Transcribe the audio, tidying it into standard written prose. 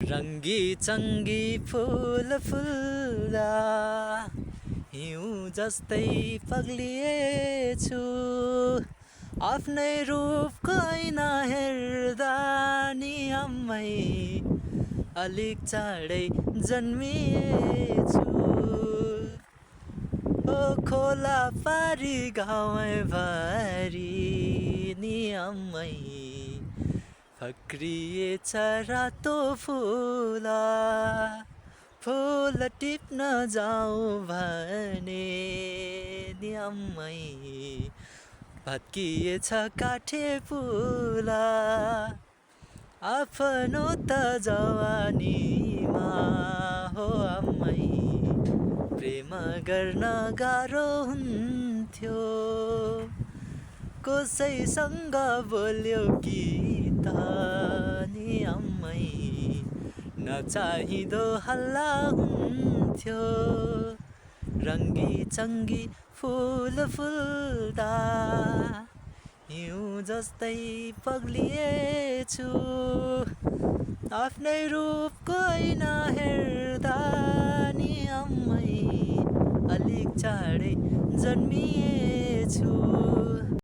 रङ्गी चङ्गी फुल फुल्दा हिउँ जस्तै पग्लिएछु आफ्नै रूपको ऐना हेर्दा नि आम्मै अलिक चाँडै जन्मिएछु ओ खोला पारी गाउँभरि नि आम्मै फक्रिएछ रातो फुल टिप्न जाउँ भने नि आम्मै भत्किएछ काठे पुल आफ्नो त जवानीमा हो आम्मै प्रेम गर्न गाह्रो हुन्थ्यो कसैसँग बोल्यो कि त नि आम्मै नचाहिँदो हल्ला हुन्थ्यो रङ्गी चङ्गी फुल फुल्दा हिउँ जस्तै पग्लिएछु आफ्नै रूपको ऐना हेर्दा नि आम्मै अलिक चाँडै जन्मिएछु